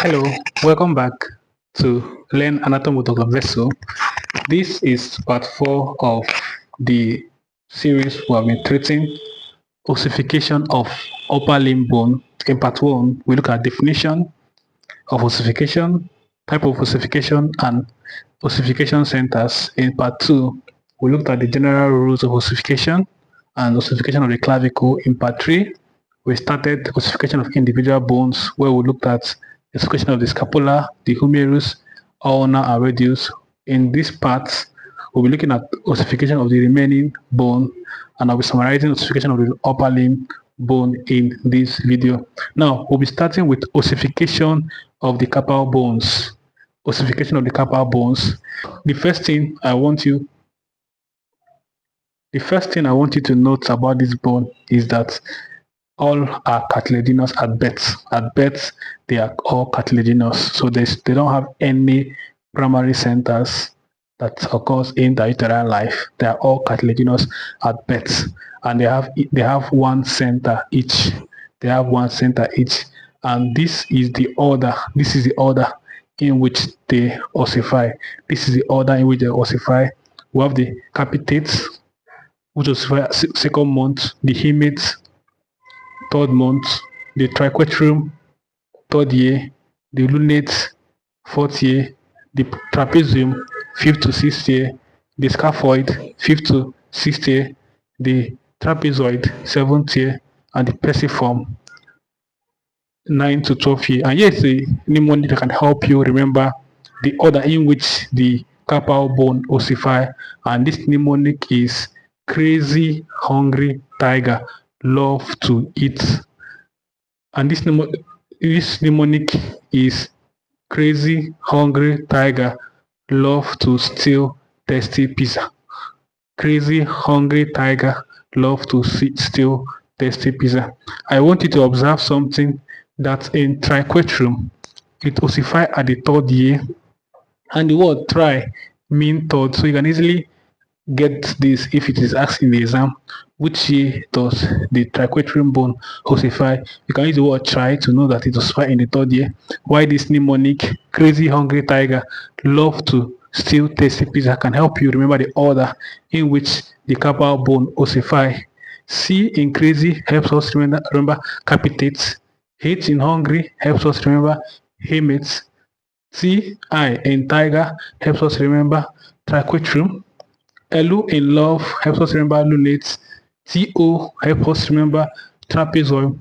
Hello, welcome back to Learn Anatomy with Dr. Vessel. This is part 4 of the series we have been treating ossification of upper limb bone. In part 1, we look at definition of ossification, type of ossification, and ossification centers. In part 2, we looked at the general rules of ossification and ossification of the clavicle. In part 3, we started ossification of individual bones, where we looked at ossification of the scapula, the humerus, ulna, and radius. In this part, we'll be looking at ossification of the remaining bone, and I'll be summarizing ossification of the upper limb bone in this video. Now, we'll be starting with ossification of the carpal bones. Ossification of the carpal bones. The first thing I want you to note about this bone is that all are cartilaginous at birth. At birth, they are all cartilaginous. So they don't have any primary centers that occurs in the uterine life. They are all cartilaginous at birth, and they have one center each. They have one center each, and this is the order. This is the order in which they ossify. This is the order in which they ossify. We have the capitate, which ossify second month, the hamate, third month, the triquetrum, third year, the lunate, fourth year, the trapezium, fifth to sixth year, the scaphoid, fifth to sixth year, the trapezoid, seventh year, and the pisiform, 9 to 12 year. And yes, the mnemonic that can help you remember the order in which the carpal bone ossify. And this mnemonic is crazy, hungry tiger, love to eat. And this mnemonic is crazy, hungry tiger, love to steal tasty pizza. Crazy, hungry tiger, love to steal tasty pizza. I want you to observe something, that in triquetrum, it ossify at the third year, and the word tri mean third, so you can easily get this if it is asked in the exam. Which year does the triquetrum bone ossify? You can use the word tri to know that it ossify in the third year. Why this mnemonic, crazy hungry tiger, love to steal tasty pizza, can help you remember the order in which the carpal bone ossify. C in crazy helps us remember capitate. H in hungry helps us remember hamate. T I in tiger helps us remember triquetrum. Lu in love helps us remember lunate. To helps us remember trapezoid.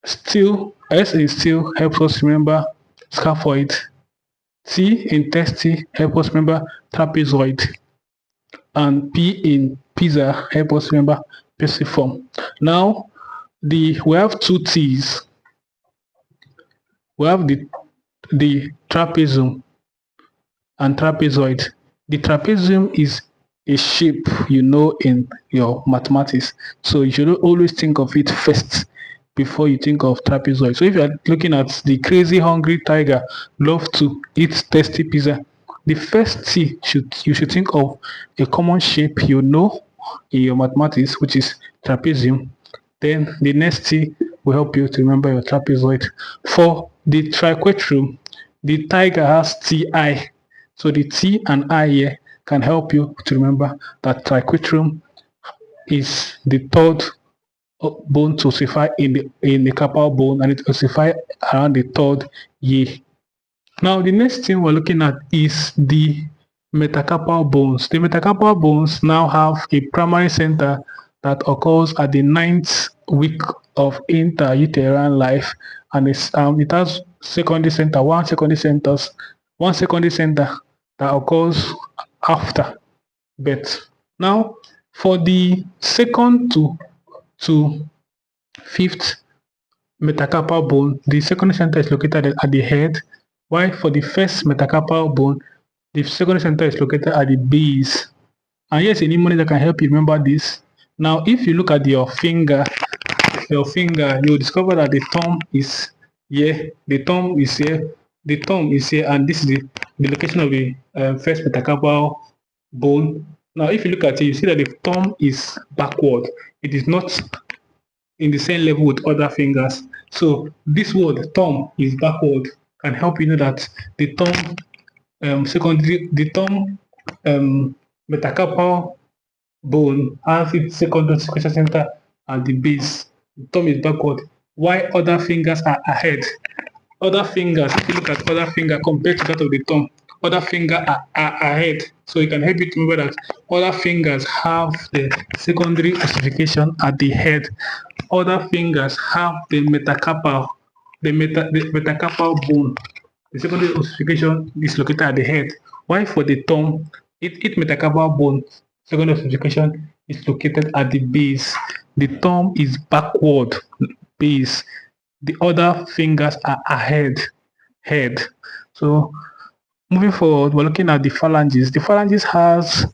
S in still helps us remember scaphoid. T in testy helps us remember trapezoid. And P in pizza helps us remember pisiform. Now, we have two T's. We have the trapezium and trapezoid. The trapezium is a shape you know in your mathematics, so you should always think of it first before you think of trapezoid. So if you are looking at the crazy hungry tiger, love to eat tasty pizza, the first T you should think of a common shape you know in your mathematics, which is trapezium. Then the next T will help you to remember your trapezoid. For the triquetrum, the tiger has TI. So the T and I here can help you to remember that triquetrum is the third bone to ossify in the carpal bone, and it ossify around the third year. Now the next thing we're looking at is the metacarpal bones. The metacarpal bones now have a primary center that occurs at the 9th week of intrauterine life, and it has secondary center, one secondary center that occurs after birth. Now, for the second to fifth metacarpal bone, the secondary center is located at the head, while for the first metacarpal bone, the secondary center is located at the base. And here's a mnemonic that can help you remember this. Now, if you look at your finger, you'll discover that the thumb is here, the thumb is here, and this is the location of the first metacarpal bone. Now, if you look at it, you see that the thumb is backward. It is not in the same level with other fingers. So this word thumb is backward can help you know that the thumb the thumb metacarpal bone has its secondary ossification center at the base. The thumb is backward, while other fingers are ahead. Other fingers, if you look at other finger compared to that of the thumb, other finger are ahead. So it can help you to remember that other fingers have the secondary ossification at the head. Other fingers have the metacarpal, the metacarpal bone. The secondary ossification is located at the head. While for the thumb, its metacarpal bone, secondary ossification is located at the base. The thumb is backward base. The other fingers are ahead head. So moving forward, we're looking at the phalanges. The phalanges has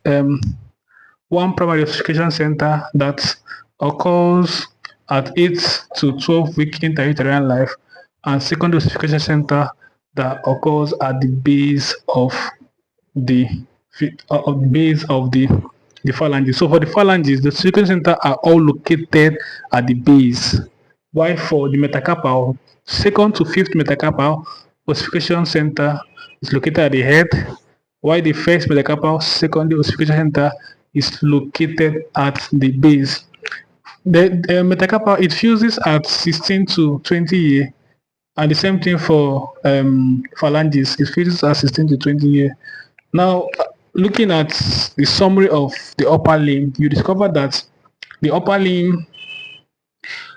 one primary ossification center that occurs at 8 to 12 week intrauterine life, and secondary ossification center that occurs at the base of the the phalanges. So for the phalanges, the ossification center are all located at the base. While for the metacarpal, second to fifth metacarpal ossification center is located at the head, while the first metacarpal secondary ossification center is located at the base. The metacarpal, it fuses at 16 to 20 years, and the same thing for phalanges, it fuses at 16 to 20 years. Now, looking at the summary of the upper limb, you discover that the upper limb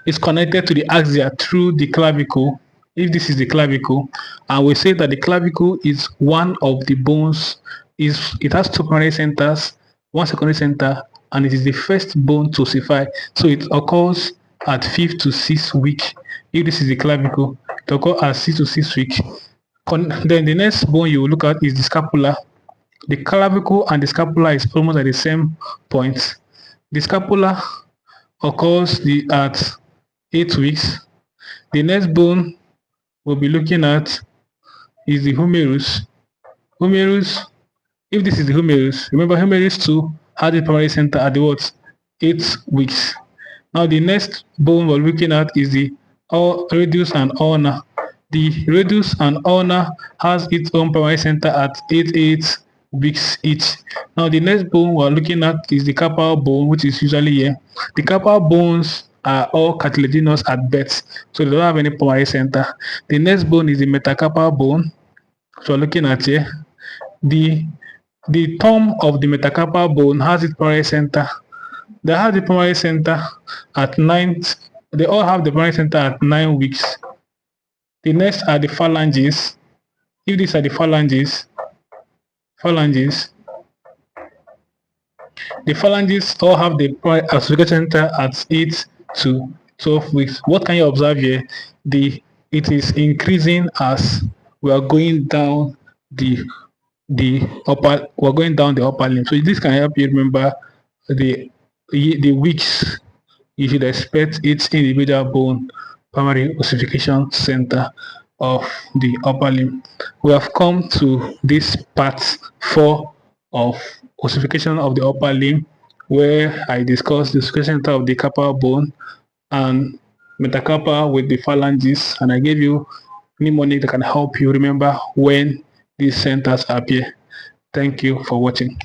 is connected to the axia through the clavicle. If this is the clavicle, and we say that the clavicle is one of the bones, it has two primary centers, one secondary center, and it is the first bone to ossify. So it occurs at 5th to 6th week. If this is the clavicle, it occurs at 6 to 6 week. Then the next bone you will look at is the scapula. The clavicle and the scapula is almost at the same point. The scapula occurs at 8 weeks. The next bone we'll be looking at is the humerus. Humerus, if this is the humerus, remember humerus too had the primary center at the what? 8 weeks. Now the next bone we're looking at is the radius and ulna. The radius and ulna has its own primary center at 8 weeks each. Now the next bone we're looking at is the carpal bone, which is usually here. The carpal bones are all cartilaginous at birth, so they don't have any primary center. The next bone is the metacarpal bone, so we're looking at here. The thumb of the metacarpal bone has its primary center. They have the primary center at 9. They all have the primary center at 9 weeks. The next are the phalanges. If these are the phalanges, the phalanges all have the ossification center at 8 to 12 weeks. What can you observe here? It is increasing as we are going down the upper limb. So this can help you remember the weeks you should expect each individual bone primary ossification center of the upper limb. We have come to this part 4 of ossification of the upper limb, where I discussed the ossification center of the carpal bone and metacarpal with the phalanges, and I gave you mnemonic that can help you remember when these centers appear. Thank you for watching.